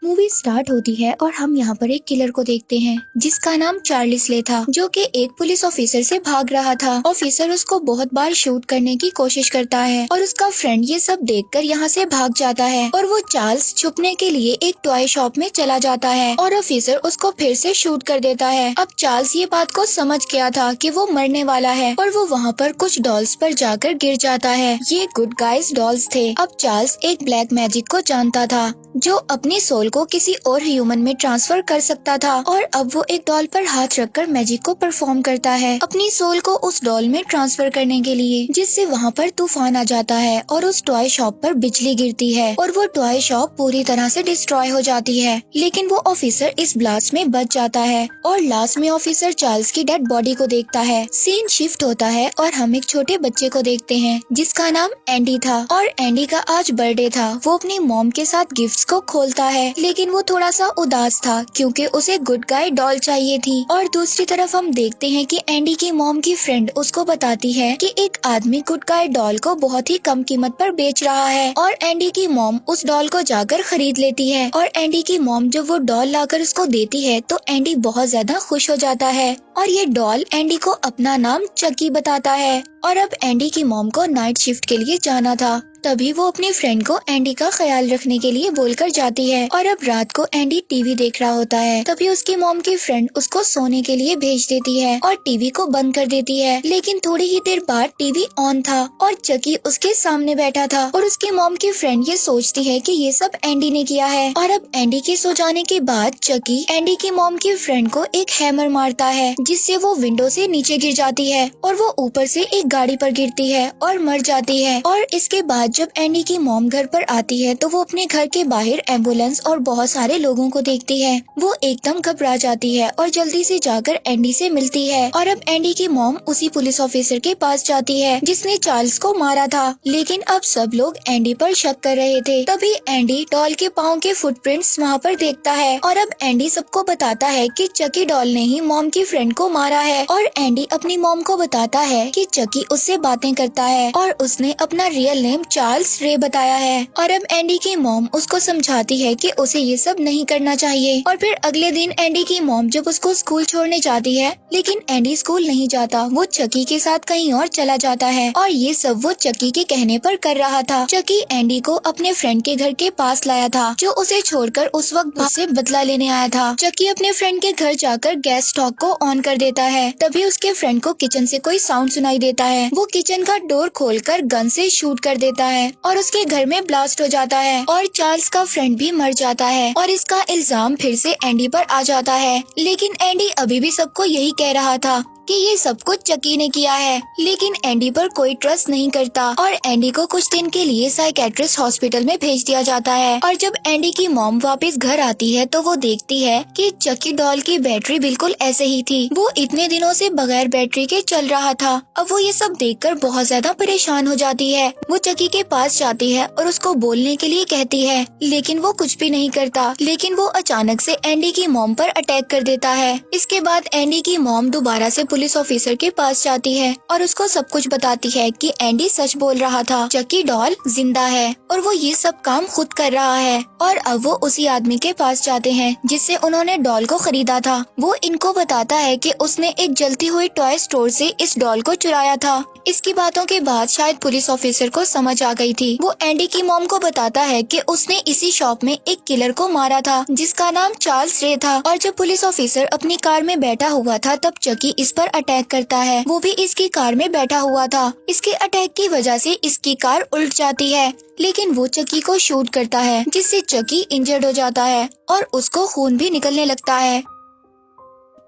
Movie start होती है और हम यहाँ पर एक किलर को देखते हैं जिसका नाम चार्ली स्ले था, जो कि एक पुलिस ऑफिसर से भाग रहा था। ऑफिसर उसको बहुत बार शूट करने की कोशिश करता है और उसका फ्रेंड ये सब देखकर यहाँ से भाग जाता है और वो चार्ल्स छुपने के लिए एक टॉय शॉप में चला जाता है और ऑफिसर उसको फिर से शूट कर देता है। अब चार्ल्स ये बात को समझ गया था कि वो मरने वाला है और वो वहाँ पर कुछ डॉल्स पर जाकर गिर जाता है। ये गुड गाइज डॉल्स थे। अब चार्ल्स एक ब्लैक मैजिक को जानता था जो अपनी सोल को किसी और ह्यूमन में ट्रांसफर कर सकता था और अब वो एक डॉल पर हाथ रखकर मैजिक को परफॉर्म करता है अपनी सोल को उस डॉल में ट्रांसफर करने के लिए, जिससे वहाँ पर तूफान आ जाता है और उस टॉय शॉप पर बिजली गिरती है और वो टॉय शॉप पूरी तरह से डिस्ट्रॉय हो जाती है। लेकिन वो ऑफिसर इस ब्लास्ट में बच जाता है और लास्ट में ऑफिसर चार्ल्स की डेड बॉडी को देखता है। सीन शिफ्ट होता है और हम एक छोटे बच्चे को देखते हैं जिसका नाम एंडी था और एंडी का आज बर्थडे था। वो अपनी मॉम के साथ गिफ्ट्स को खोलता है, लेकिन वो थोड़ा सा उदास था क्योंकि उसे गुड गाय डॉल चाहिए थी। और दूसरी तरफ हम देखते हैं कि एंडी की मॉम की फ्रेंड उसको बताती है कि एक आदमी गुड गाय डॉल को बहुत ही कम कीमत पर बेच रहा है और एंडी की मॉम उस डॉल को जाकर खरीद लेती है और एंडी की मॉम जब वो डॉल लाकर उसको देती है तो एंडी बहुत ज्यादा खुश हो जाता है और ये डॉल एंडी को अपना नाम चकी बताता है। और अब एंडी की मॉम को नाइट शिफ्ट के लिए जाना था, तभी वो अपनी फ्रेंड को एंडी का ख्याल रखने के लिए बोलकर जाती है। और अब रात को एंडी टीवी देख रहा होता है, तभी उसकी मॉम की फ्रेंड उसको सोने के लिए भेज देती है और टीवी को बंद कर देती है। लेकिन थोड़ी ही देर बाद टीवी ऑन था और चकी उसके सामने बैठा था और उसकी मॉम की फ्रेंड ये सोचती है कि ये सब एंडी ने किया है। और अब एंडी के सो जाने के बाद चकी एंडी की मॉम की फ्रेंड को एक हैमर मारता है जिससे वो विंडो से नीचे गिर जाती है और वो ऊपर से एक गाड़ी पर गिरती है और मर जाती है। और इसके बाद जब एंडी की मॉम घर पर आती है तो वो अपने घर के बाहर एम्बुलेंस और बहुत सारे लोगों को देखती है। वो एकदम घबरा जाती है और जल्दी से जाकर एंडी से मिलती है। और अब एंडी की मॉम उसी पुलिस ऑफिसर के पास जाती है जिसने चार्ल्स को मारा था। लेकिन अब सब लोग एंडी पर शक कर रहे थे। तभी एंडी डॉल के पाँव के फुटप्रिंट्स वहाँ पर देखता है और अब एंडी सबको बताता है कि चकी डॉल ने ही मॉम की फ्रेंड को मारा है। और एंडी अपनी मॉम को बताता है कि चकी उससे बातें करता है और उसने अपना रियल नेम चार्ल्स रे बताया है। और अब एंडी की मॉम उसको समझाती है कि उसे ये सब नहीं करना चाहिए। और फिर अगले दिन एंडी की मॉम जब उसको स्कूल छोड़ने जाती है, लेकिन एंडी स्कूल नहीं जाता, वो चकी के साथ कहीं और चला जाता है और ये सब वो चकी के कहने पर कर रहा था। चकी एंडी को अपने फ्रेंड के घर के पास लाया था जो उसे छोड़कर उस वक्त उससे बदला लेने आया था। चकी अपने फ्रेंड के घर जाकर गैस स्टोव को ऑन कर देता है, तभी उसके फ्रेंड को किचन से कोई साउंड सुनाई देता है। वो किचन का डोर खोलकर गन से शूट कर देता है और उसके घर में ब्लास्ट हो जाता है और चार्ल्स का फ्रेंड भी मर जाता है और इसका इल्जाम फिर से एंडी पर आ जाता है। लेकिन एंडी अभी भी सबको यही कह रहा था कि ये सब कुछ चकी ने किया है। लेकिन एंडी पर कोई ट्रस्ट नहीं करता और एंडी को कुछ दिन के लिए साइकेट्रिस्ट हॉस्पिटल में भेज दिया जाता है। और जब एंडी की मॉम वापस घर आती है तो वो देखती है कि चकी डॉल की बैटरी बिल्कुल ऐसे ही थी। वो इतने दिनों से बगैर बैटरी के चल रहा था। अब वो ये सब देखकर बहुत ज्यादा परेशान हो जाती है। वो चकी के पास जाती है और उसको बोलने के लिए कहती है, लेकिन वो कुछ भी नहीं करता। लेकिन वो अचानक से एंडी की मॉम पर अटैक कर देता है। इसके बाद एंडी की मॉम दोबारा से पुलिस ऑफिसर के पास जाती है और उसको सब कुछ बताती है कि एंडी सच बोल रहा था, चकी डॉल जिंदा है और वो ये सब काम खुद कर रहा है। और अब वो उसी आदमी के पास जाते हैं जिससे उन्होंने डॉल को खरीदा था। वो इनको बताता है कि उसने एक जलती हुई टॉय स्टोर से इस डॉल को चुराया था। इसकी बातों के बाद शायद पुलिस ऑफिसर को समझ आ गई थी। वो एंडी की मॉम को बताता है कि उसने इसी शॉप में एक किलर को मारा था जिसका नाम चार्ल्स रे था। और जब पुलिस ऑफिसर अपनी कार में बैठा हुआ था तब चकी इस पर अटैक करता है। वो भी इसकी कार में बैठा हुआ था। इसके अटैक की वजह से इसकी कार उल्ट जाती है, लेकिन वो चकी को शूट करता है जिससे चकी इंजर्ड हो जाता है और उसको खून भी निकलने लगता है।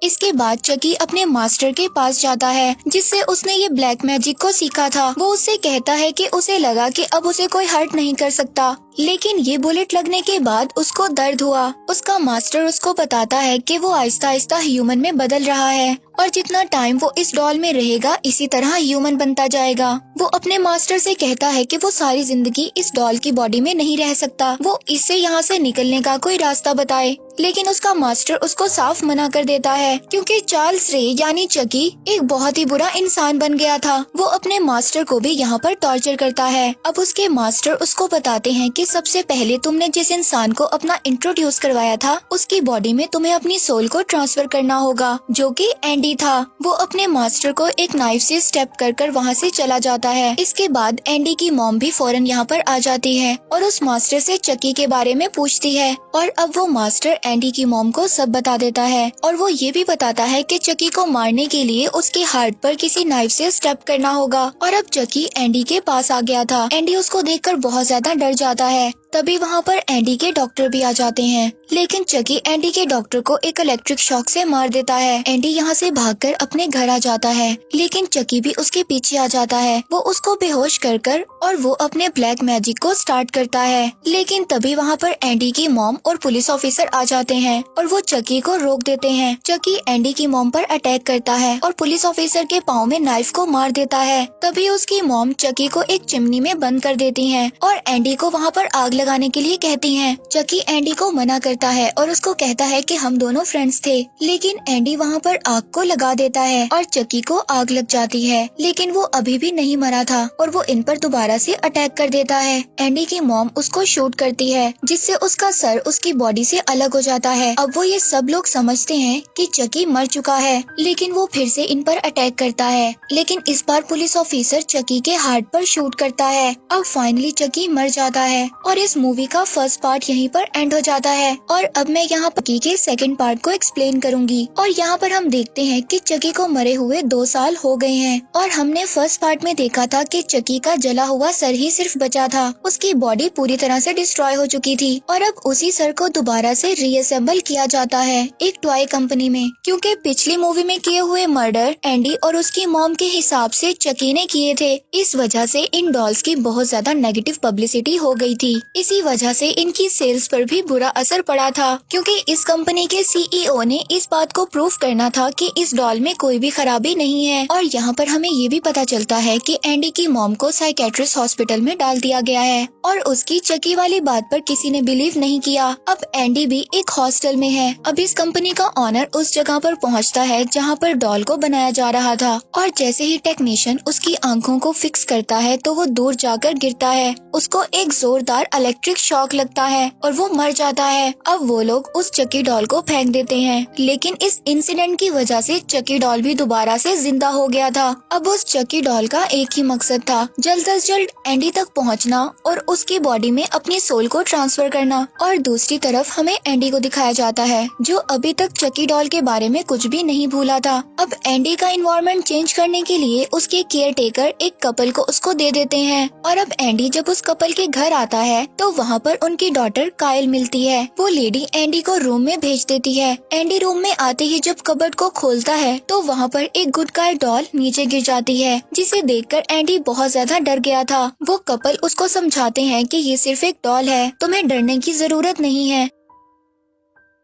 इसके बाद चकी अपने मास्टर के पास जाता है जिससे उसने ये ब्लैक मैजिक को सीखा था। वो उससे कहता है कि उसे लगा कि अब उसे कोई हर्ट नहीं कर सकता, लेकिन ये बुलेट लगने के बाद उसको दर्द हुआ। उसका मास्टर उसको बताता है कि वो आहिस्ता आहिस्ता ह्यूमन में बदल रहा है और जितना टाइम वो इस डॉल में रहेगा इसी तरह ह्यूमन बनता जाएगा। वो अपने मास्टर से कहता है कि वो सारी जिंदगी इस डॉल की बॉडी में नहीं रह सकता, वो इससे यहाँ से निकलने का कोई रास्ता बताए। लेकिन उसका मास्टर उसको साफ मना कर देता है क्योंकि चार्ल्स रे यानी चकी एक बहुत ही बुरा इंसान बन गया था। वो अपने मास्टर को भी यहाँ पर टॉर्चर करता है। अब उसके मास्टर उसको बताते हैं कि सबसे पहले तुमने जिस इंसान को अपना इंट्रोड्यूस करवाया था उसकी बॉडी में तुम्हें अपनी सोल को ट्रांसफर करना होगा, जो कि एंडी था। वो अपने मास्टर को एक नाइफ से स्टेप कर वहाँ से चला जाता है। इसके बाद एंडी की मॉम भी फौरन यहाँ पर आ जाती है और उस मास्टर से चकी के बारे में पूछती है और अब वो मास्टर एंडी की मॉम को सब बता देता है और वो ये भी बताता है कि चकी को मारने के लिए उसके हार्ट पर किसी नाइफ से स्टेप करना होगा। और अब चकी एंडी के पास आ गया था। एंडी उसको देखकर बहुत ज्यादा डर जाता है। तभी वहाँ पर एंडी के डॉक्टर भी आ जाते हैं, लेकिन चकी एंडी के डॉक्टर को एक इलेक्ट्रिक शॉक से मार देता है। एंडी यहाँ से भागकर अपने घर आ जाता है, लेकिन चकी भी उसके पीछे आ जाता है। वो उसको बेहोश कर और वो अपने ब्लैक मैजिक को स्टार्ट करता है, लेकिन तभी वहाँ पर एंडी की मॉम और पुलिस ऑफिसर आ जाते हैं और वो चकी को रोक देते हैं। चकी एंडी की मॉम पर अटैक करता है और पुलिस ऑफिसर के पाँव में नाइफ को मार देता है। तभी उसकी मॉम चकी को एक चिमनी में बंद कर देती है और एंडी को वहाँ पर आग लगाने के लिए कहती हैं। चकी एंडी को मना करता है और उसको कहता है कि हम दोनों फ्रेंड्स थे, लेकिन एंडी वहाँ पर आग को लगा देता है और चकी को आग लग जाती है, लेकिन वो अभी भी नहीं मरा था और वो इन पर दोबारा से अटैक कर देता है। एंडी की मॉम उसको शूट करती है, जिससे उसका सर उसकी बॉडी से अलग हो जाता है। अब वो ये सब लोग समझते हैं कि चकी मर चुका है, लेकिन वो फिर से इन पर अटैक करता है, लेकिन इस बार पुलिस ऑफिसर चकी के हार्ट पर शूट करता है। अब फाइनली चकी मर जाता है और इस मूवी का फर्स्ट पार्ट यहीं पर एंड हो जाता है। और अब मैं यहाँ चकी के सेकंड पार्ट को एक्सप्लेन करूंगी। और यहाँ पर हम देखते हैं कि चकी को मरे हुए 2 साल हो गए हैं और हमने फर्स्ट पार्ट में देखा था कि चकी का जला हुआ सर ही सिर्फ बचा था, उसकी बॉडी पूरी तरह से डिस्ट्रॉय हो चुकी थी और अब उसी सर को दोबारा से रीअसेंबल किया जाता है एक टॉय कंपनी में, क्योंकि पिछली मूवी में किए हुए मर्डर एंडी और उसकी मॉम के हिसाब से चकी ने किए थे। इस वजह से इन डॉल्स की बहुत ज्यादा नेगेटिव पब्लिसिटी हो गई थी। इसी वजह से इनकी सेल्स पर भी बुरा असर पड़ा था, क्योंकि इस कंपनी के सीईओ ने इस बात को प्रूफ करना था कि इस डॉल में कोई भी खराबी नहीं है। और यहाँ पर हमें ये भी पता चलता है कि एंडी की मॉम को साइकेट्रिस्ट हॉस्पिटल में डाल दिया गया है और उसकी चकी वाली बात पर किसी ने बिलीव नहीं किया। अब एंडी भी एक हॉस्टल में है। अब इस कंपनी का ऑनर उस जगह पर पहुँचता है जहाँ पर डॉल को बनाया जा रहा था और जैसे ही टेक्नीशियन उसकी आंखों को फिक्स करता है तो वो दूर जाकर गिरता है। उसको एक जोरदार इलेक्ट्रिक शॉक लगता है और वो मर जाता है। अब वो लोग उस चकी डॉल को फेंक देते हैं, लेकिन इस इंसिडेंट की वजह से चकी डॉल भी दोबारा से जिंदा हो गया था। अब उस चकी डॉल का एक ही मकसद था, जल्द से जल्द एंडी तक पहुंचना और उसकी बॉडी में अपनी सोल को ट्रांसफर करना। और दूसरी तरफ हमें एंडी को दिखाया जाता है जो अभी तक चकी डॉल के बारे में कुछ भी नहीं भूला था। अब एंडी का इन्वायरमेंट चेंज करने के लिए उसके केयर टेकर एक कपल को उसको दे देते हैं और अब एंडी जब उस कपल के घर आता है तो वहाँ पर उनकी डॉटर कायल मिलती है। वो लेडी एंडी को रूम में भेज देती है। एंडी रूम में आते ही जब कबर्ड को खोलता है तो वहाँ पर एक गुड गाय डॉल नीचे गिर जाती है, जिसे देखकर एंडी बहुत ज्यादा डर गया था। वो कपल उसको समझाते हैं कि ये सिर्फ एक डॉल है, तुम्हें डरने की जरूरत नहीं है।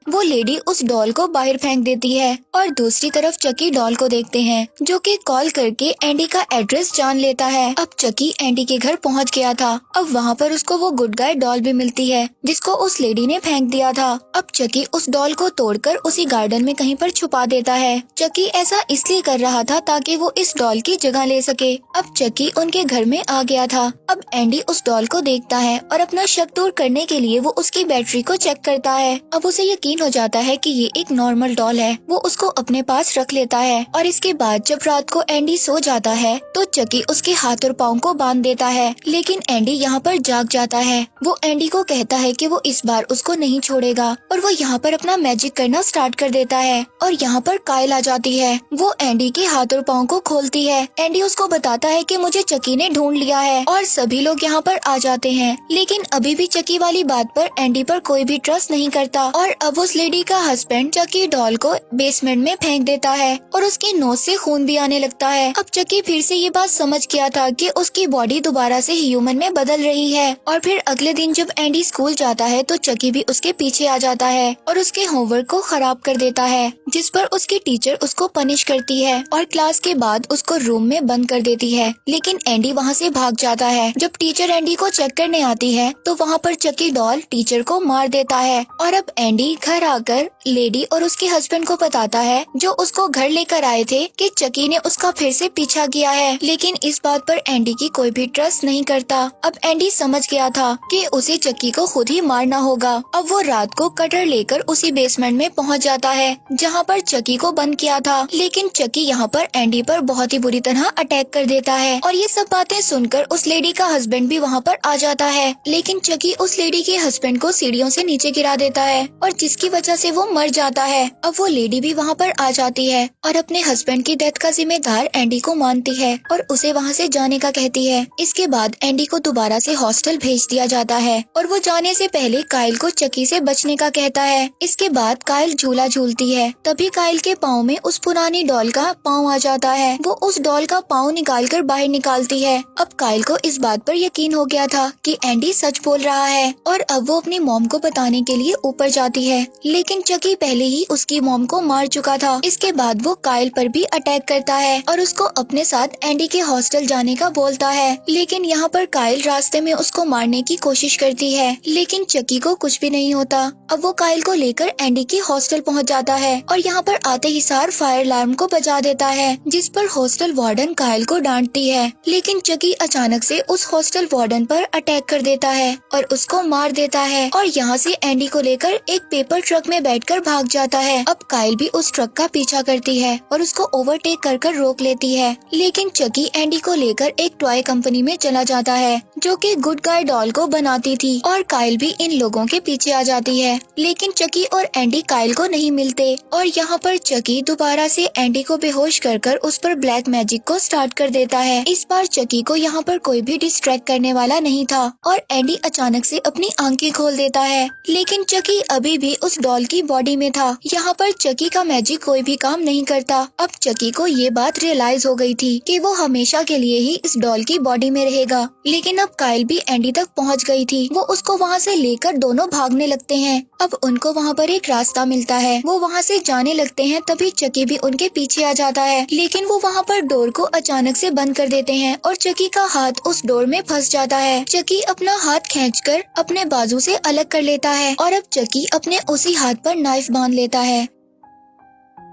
वो लेडी उस डॉल को बाहर फेंक देती है और दूसरी तरफ चकी डॉल को देखते हैं जो कि कॉल करके एंडी का एड्रेस जान लेता है। अब चकी एंडी के घर पहुंच गया था। अब वहाँ पर उसको वो गुड गाय डॉल भी मिलती है जिसको उस लेडी ने फेंक दिया था। अब चकी उस डॉल को तोड़कर उसी गार्डन में कहीं पर छुपा देता है। चकी ऐसा इसलिए कर रहा था ताकि वो इस डॉल की जगह ले सके। अब चकी उनके घर में आ गया था। अब एंडी उस डॉल को देखता है और अपना शक दूर करने के लिए वो उसकी बैटरी को चेक करता है। अब उसे यकीन हो जाता है कि ये एक नॉर्मल डॉल है। वो उसको अपने पास रख लेता है और इसके बाद जब रात को एंडी सो जाता है तो चकी उसके हाथ और पाँव को बांध देता है, लेकिन एंडी यहाँ पर जाग जाता है। वो एंडी को कहता है कि वो इस बार उसको नहीं छोड़ेगा और वो यहाँ पर अपना मैजिक करना स्टार्ट कर देता है और यहाँ पर कायल आ जाती है। वो एंडी के हाथ और पाँव को खोलती है। एंडी उसको बताता है कि मुझे चकी ने ढूंढ लिया है और सभी लोग यहाँ पर आ जाते हैं, लेकिन अभी भी चकी वाली बात पर एंडी पर कोई भी ट्रस्ट नहीं करता। और अब उस लेडी का हस्बैंड चकी डॉल को बेसमेंट में फेंक देता है और उसकी नोज से खून भी आने लगता है। अब चकी फिर से ये बात समझ गया था कि उसकी बॉडी दोबारा से ह्यूमन में बदल रही है। और फिर अगले दिन जब एंडी स्कूल जाता है तो चकी भी उसके पीछे आ जाता है और उसके होमवर्क को खराब कर देता है, जिस पर उसकी टीचर उसको पनिश करती है और क्लास के बाद उसको रूम में बंद कर देती है। लेकिन एंडी वहाँ से भाग जाता है। जब टीचर एंडी को चेक करने आती है तो वहाँ पर चकी डॉल टीचर को मार देता है और अब एंडी घर घर आकर लेडी और उसके हस्बैंड को बताता है, जो उसको घर लेकर आए थे, कि चकी ने उसका फिर से पीछा किया है। लेकिन इस बात पर एंडी की कोई भी ट्रस्ट नहीं करता। अब एंडी समझ गया था कि उसे चकी को खुद ही मारना होगा। अब वो रात को कटर लेकर उसी बेसमेंट में पहुंच जाता है जहां पर चकी को बंद किया था। लेकिन चकी यहाँ पर एंडी पर बहुत ही बुरी तरह अटैक कर देता है और ये सब बातें सुनकर उस लेडी का हस्बैंड भी वहाँ पर आ जाता है। लेकिन चकी उस लेडी के हस्बैंड को सीढ़ियों से नीचे गिरा देता है और जिसकी वजह से वो मर जाता है। अब वो लेडी भी वहाँ पर आ जाती है और अपने हस्बैंड की डेथ का जिम्मेदार एंडी को मानती है और उसे वहाँ से जाने का कहती है। इसके बाद एंडी को दोबारा से हॉस्टल भेज दिया जाता है और वो जाने से पहले काइल को चकी से बचने का कहता है। इसके बाद काइल झूला झूलती है, तभी काइल के पाँव में उस पुरानी डॉल का पाँव आ जाता है। वो उस डॉल का पाँव निकालकर बाहर निकालती है। अब काइल को इस बात पर यकीन हो गया था कि एंडी सच बोल रहा है और अब वो अपनी मॉम को बताने के लिए ऊपर जाती है। लेकिन चकी पहले ही उसकी मॉम को मार चुका था। इसके बाद वो काइल पर भी अटैक करता है और उसको अपने साथ एंडी के हॉस्टल जाने का बोलता है। लेकिन यहाँ पर काइल रास्ते में उसको मारने की कोशिश करती है, लेकिन चकी को कुछ भी नहीं होता। अब वो काइल को लेकर एंडी के हॉस्टल पहुँच जाता है और यहाँ पर आते ही सार फायर अलार्म को बजा देता है, जिस पर हॉस्टल वार्डन काइल को डांटती है। लेकिन चकी अचानक से उस हॉस्टल वार्डन पर अटैक कर देता है और उसको मार देता है और यहाँ से एंडी को लेकर एक पेपर ट्रक में बैठकर भाग जाता है। अब काइल भी उस ट्रक का पीछा करती है और उसको ओवरटेक कर रोक लेती है। लेकिन चकी एंडी को लेकर एक टॉय कंपनी में चला जाता है जो कि गुड गाय डॉल को बनाती थी और काइल भी इन लोगों के पीछे आ जाती है। लेकिन चकी और एंडी काइल को नहीं मिलते और यहाँ पर चकी दोबारा से एंडी को बेहोश कर उस पर ब्लैक मैजिक को स्टार्ट कर देता है। इस बार चकी को यहाँ पर कोई भी डिस्ट्रैक्ट करने वाला नहीं था और एंडी अचानक से अपनी आंखें खोल देता है। लेकिन चकी अभी भी उस डॉल की बॉडी में था। यहाँ पर चकी का मैजिक कोई भी काम नहीं करता। अब चकी को ये बात रियलाइज हो गई थी कि वो हमेशा के लिए ही इस डॉल की बॉडी में रहेगा। लेकिन अब काइल भी एंडी तक पहुँच गई थी। वो उसको वहाँ से लेकर दोनों भागने लगते हैं। अब उनको वहाँ पर एक रास्ता मिलता है, वो वहाँ से जाने लगते हैं। तभी चकी भी उनके पीछे आ जाता है, लेकिन वो वहाँ पर डोर को अचानक से बंद कर देते हैं और चकी का हाथ उस डोर में फंस जाता है। चकी अपना हाथ खींचकर अपने बाजू से अलग कर लेता है और अब चकी अपने उसी हाथ पर नाइफ बांध लेता है।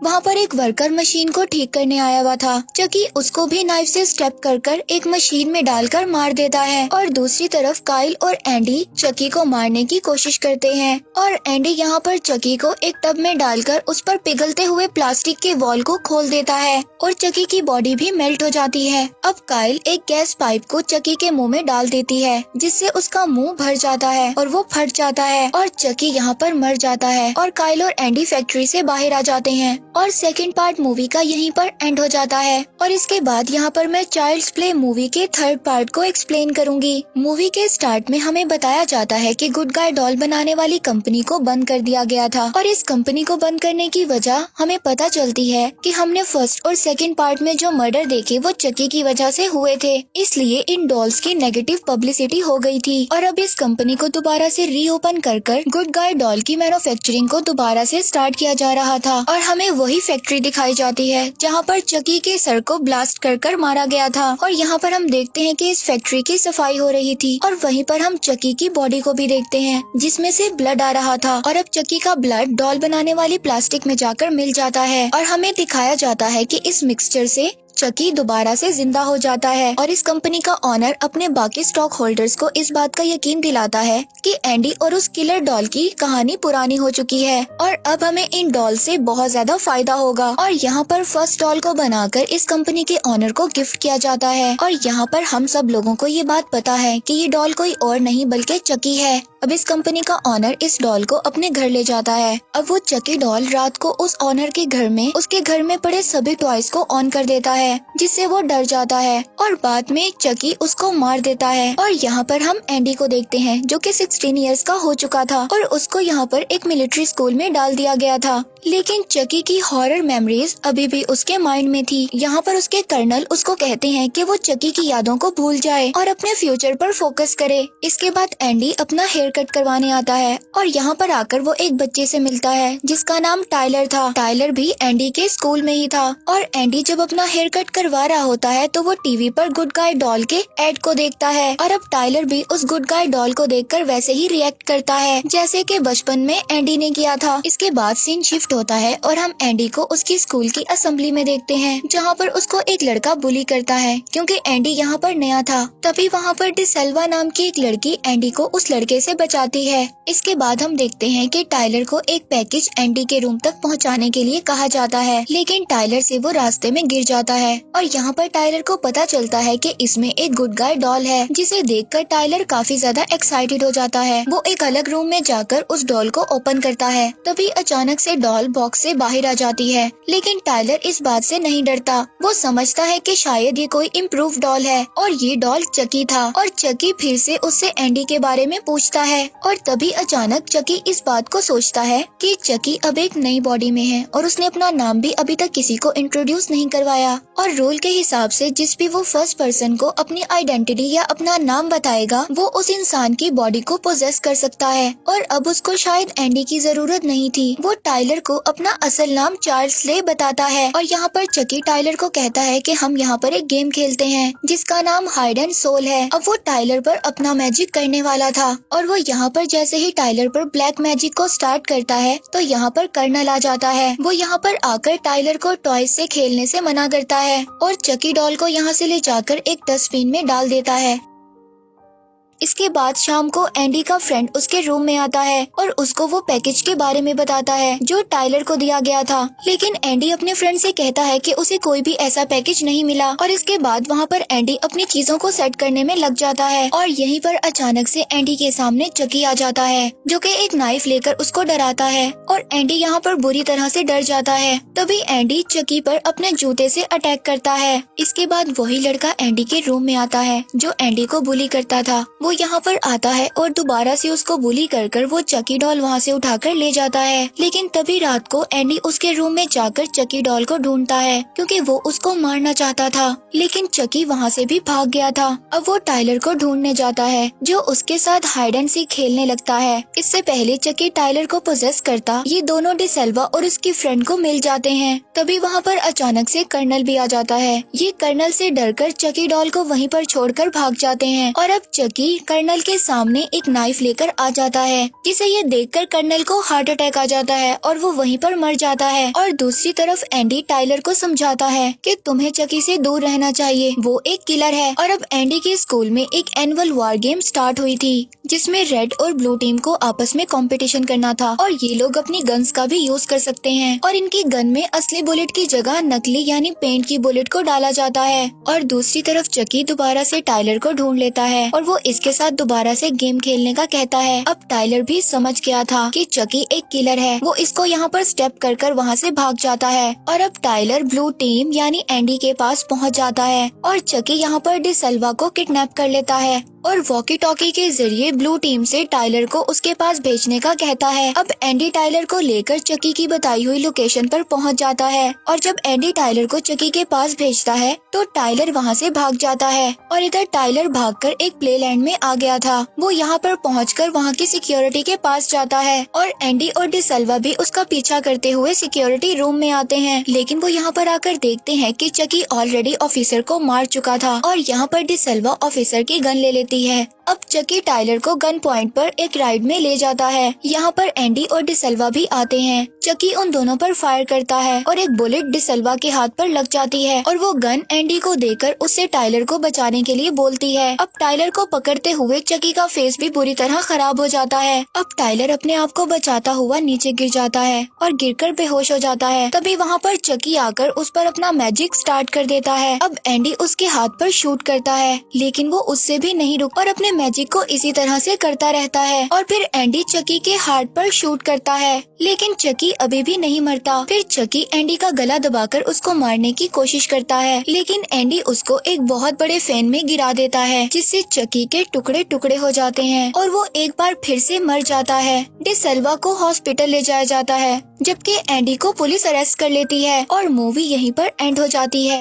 वहाँ पर एक वर्कर मशीन को ठीक करने आया हुआ था। चकी उसको भी नाइफ से स्टेप कर एक मशीन में डालकर मार देता है और दूसरी तरफ काइल और एंडी चकी को मारने की कोशिश करते हैं और एंडी यहाँ पर चकी को एक टब में डालकर उस पर पिघलते हुए प्लास्टिक के वॉल को खोल देता है और चकी की बॉडी भी मेल्ट हो जाती है। अब काइल एक गैस पाइप को चकी के मुंह में डाल देती है, जिससे उसका मुंह भर जाता है और वो फट जाता है और चकी यहाँ पर मर जाता है और काइल और एंडी फैक्ट्री से बाहर आ जाते हैं और सेकंड पार्ट मूवी का यहीं पर एंड हो जाता है। और इसके बाद यहाँ पर मैं चाइल्ड्स प्ले मूवी के थर्ड पार्ट को एक्सप्लेन करूंगी। मूवी के स्टार्ट में हमें बताया जाता है कि गुड गाय डॉल बनाने वाली कंपनी को बंद कर दिया गया था और इस कंपनी को बंद करने की वजह हमें पता चलती है कि हमने फर्स्ट और सेकंड पार्ट में जो मर्डर देखे वो चकी की वजह से हुए थे, इसलिए इन डॉल्स की नेगेटिव पब्लिसिटी हो गई थी और अब इस कंपनी को दोबारा से रीओपन कर गुड गाय डॉल की मैन्युफैक्चरिंग को दोबारा से स्टार्ट किया जा रहा था और हमें वही फैक्ट्री दिखाई जाती है जहां पर चकी के सर को ब्लास्ट कर मारा गया था और यहाँ पर हम देखते हैं कि इस फैक्ट्री की सफाई हो रही थी और वहीं पर हम चकी की बॉडी को भी देखते हैं जिसमें से ब्लड आ रहा था और अब चकी का ब्लड डॉल बनाने वाली प्लास्टिक में जाकर मिल जाता है और हमें दिखाया जाता है कि इस मिक्सचर से चकी दोबारा से जिंदा हो जाता है और इस कंपनी का ऑनर अपने बाकी स्टॉक होल्डर्स को इस बात का यकीन दिलाता है कि एंडी और उस किलर डॉल की कहानी पुरानी हो चुकी है और अब हमें इन डॉल से बहुत ज्यादा फायदा होगा और यहाँ पर फर्स्ट डॉल को बनाकर इस कंपनी के ऑनर को गिफ्ट किया जाता है और यहाँ पर हम सब लोगों को ये बात पता है कि ये डॉल कोई और नहीं बल्कि चकी है। अब इस कंपनी का ऑनर इस डॉल को अपने घर ले जाता है। अब वो चकी डॉल रात को उस ऑनर के घर में उसके घर में पड़े सभी टॉयज को ऑन कर देता है, जिससे वो डर जाता है और बाद में चकी उसको मार देता है। और यहाँ पर हम एंडी को देखते हैं जो कि 16 इयर्स का हो चुका था और उसको यहाँ पर एक मिलिट्री स्कूल में डाल दिया गया था, लेकिन चकी की हॉरर मेमोरीज अभी भी उसके माइंड में थी। यहाँ पर उसके कर्नल उसको कहते हैं कि वो चकी की यादों को भूल जाए और अपने फ्यूचर पर फोकस करे। इसके बाद एंडी अपना हेयर कट करवाने आता है और यहाँ पर आकर वो एक बच्चे से मिलता है जिसका नाम टाइलर था। टाइलर भी एंडी के स्कूल में ही था और एंडी जब अपना हेयर कट करवा रहा होता है तो वो टीवी पर गुड गाय डॉल के एड को देखता है और अब टाइलर भी उस गुड गाय डॉल को देखकर वैसे ही रिएक्ट करता है जैसे कि बचपन में एंडी ने किया था। इसके बाद सीन शिफ्ट होता है और हम एंडी को उसकी स्कूल की असेंबली में देखते हैं जहाँ पर उसको एक लड़का बुली करता है क्योंकि एंडी यहाँ पर नया था। तभी वहाँ पर डिसेल्वा नाम की एक लड़की एंडी को उस लड़के से बचाती है। इसके बाद हम देखते हैं कि टाइलर को एक पैकेज एंडी के रूम तक पहुँचाने के लिए कहा जाता है, लेकिन टाइलर से वो रास्ते में गिर जाता है और यहाँ पर टाइलर को पता चलता है कि इसमें एक गुड गाय डॉल है, जिसे देखकर टाइलर काफी ज्यादा एक्साइटेड हो जाता है। वो एक अलग रूम में जाकर उस डॉल को ओपन करता है। तभी अचानक से डॉल बॉक्स से बाहर आ जाती है, लेकिन टाइलर इस बात से नहीं डरता। वो समझता है कि शायद ये कोई इम्प्रूव डॉल है और ये डॉल चकी था और चकी फिर से उससे एंडी के बारे में पूछता है। और तभी अचानक चकी इस बात को सोचता है कि चकी अब एक नई बॉडी में है और उसने अपना नाम भी अभी तक किसी को इंट्रोड्यूस नहीं करवाया और रूल के हिसाब से जिस भी वो फर्स्ट पर्सन को अपनी आइडेंटिटी या अपना नाम बताएगा वो उस इंसान की बॉडी को पोजेस कर सकता है। और अब उसको शायद एंडी की जरूरत नहीं थी। वो टाइलर को अपना असल नाम चार्ल्स ले बताता है और यहाँ पर चकी टाइलर को कहता है कि हम यहाँ पर एक गेम खेलते हैं जिसका नाम हाइड एंड सोल है। अब वो टाइलर पर अपना मैजिक करने वाला था और वो यहाँ पर जैसे ही टाइलर पर ब्लैक मैजिक को स्टार्ट करता है तो यहाँ पर कर्नल आ जाता है। वो यहाँ पर आकर टाइलर को टॉयज से खेलने से मना करता है और चकी डॉल को यहाँ से ले जाकर एक डस्टबिन में डाल देता है। इसके बाद शाम को एंडी का फ्रेंड उसके रूम में आता है और उसको वो पैकेज के बारे में बताता है जो टाइलर को दिया गया था, लेकिन एंडी अपने फ्रेंड से कहता है कि उसे कोई भी ऐसा पैकेज नहीं मिला। और इसके बाद वहाँ पर एंडी अपनी चीजों को सेट करने में लग जाता है और यहीं पर अचानक से एंडी के सामने चकी आ जाता है जो कि एक नाइफ लेकर उसको डराता है और एंडी यहाँ पर बुरी तरह से डर जाता है। तभी एंडी चकी पर अपने जूते से अटैक करता है। इसके बाद वही लड़का एंडी के रूम में आता है जो एंडी को बुली करता था। वो यहाँ पर आता है और दोबारा से उसको बुली कर वो चकी डॉल वहाँ से उठाकर ले जाता है। लेकिन तभी रात को एंडी उसके रूम में जाकर चकी डॉल को ढूंढता है क्योंकि वो उसको मारना चाहता था, लेकिन चकी वहाँ से भी भाग गया था। अब वो टाइलर को ढूंढने जाता है जो उसके साथ हाइड एंड सीक खेलने लगता है। इससे पहले चकी टाइलर को पोजेस करता ये दोनों डिसेल्वा और उसकी फ्रेंड को मिल जाते हैं। तभी वहाँ पर अचानक से कर्नल भी आ जाता है। ये कर्नल से डरकर चकी डॉल को वहीं पर छोड़कर भाग जाते हैं और अब चकी कर्नल के सामने एक नाइफ लेकर आ जाता है, जिसे ये देखकर कर्नल को हार्ट अटैक आ जाता है और वो वहीं पर मर जाता है। और दूसरी तरफ एंडी टाइलर को समझाता है कि तुम्हें चकी से दूर रहना चाहिए, वो एक किलर है। और अब एंडी के स्कूल में एक एनुअल वॉर गेम स्टार्ट हुई थी जिसमें रेड और ब्लू टीम को आपस में कंपटीशन करना था और ये लोग अपनी गन्स का भी यूज कर सकते हैं और इनकी गन में असली बुलेट की जगह नकली यानी पेंट की बुलेट को डाला जाता है। और दूसरी तरफ चकी दोबारा से टाइलर को ढूंढ लेता है और वो इसके साथ दोबारा से गेम खेलने का कहता है। अब टाइलर भी समझ गया था कि चकी एक किलर है। वो इसको यहाँ पर स्टेप कर वहाँ से भाग जाता है और अब टाइलर ब्लू टीम यानी एंडी के पास पहुँच जाता है और चकी यहाँ पर डिसेल्वा को किडनैप कर लेता है और वॉकी टॉकी के जरिए ब्लू टीम से टाइलर को उसके पास भेजने का कहता है। अब एंडी टाइलर को लेकर चकी की बताई हुई लोकेशन पर पहुंच जाता है और जब एंडी टाइलर को चकी के पास भेजता है तो टाइलर वहां से भाग जाता है और इधर टाइलर भागकर एक प्लेलैंड में आ गया था। वो यहाँ पर पहुंचकर वहाँ की सिक्योरिटी के पास जाता है और एंडी और डिसेल्वा भी उसका पीछा करते हुए सिक्योरिटी रूम में आते हैं, लेकिन वो यहाँ पर आकर देखते हैं कि चकी ऑलरेडी ऑफिसर को मार चुका था और यहाँ पर डिसेल्वा ऑफिसर की गन ले लेती है। अब चकी टाइलर को गन पॉइंट पर एक राइड में ले जाता है। यहाँ पर एंडी और डिसेल्वा भी आते हैं। चकी उन दोनों पर फायर करता है और एक बुलेट डिसेल्वा के हाथ पर लग जाती है और वो गन एंडी को देकर उससे टाइलर को बचाने के लिए बोलती है। अब टाइलर को पकड़ते हुए चकी का फेस भी बुरी तरह खराब हो जाता है। अब टाइलर अपने आप को बचाता हुआ नीचे गिर जाता है और गिरकर बेहोश हो जाता है। तभी वहाँ पर चकी आकर उस पर अपना मैजिक स्टार्ट कर देता है। अब एंडी उसके हाथ पर शूट करता है, लेकिन वो उससे भी नहीं रुक और अपने मैजिक को इसी तरह से करता रहता है और फिर एंडी चकी के हार्ट पर शूट करता है, लेकिन चकी अभी भी नहीं मरता। फिर चकी एंडी का गला दबाकर उसको मारने की कोशिश करता है, लेकिन एंडी उसको एक बहुत बड़े फैन में गिरा देता है जिससे चकी के टुकड़े टुकड़े हो जाते हैं और वो एक बार फिर से मर जाता है। डिसेल्वा को हॉस्पिटल ले जाया जाता है जबकि एंडी को पुलिस अरेस्ट कर लेती है और मूवी यहीं पर एंड हो जाती है।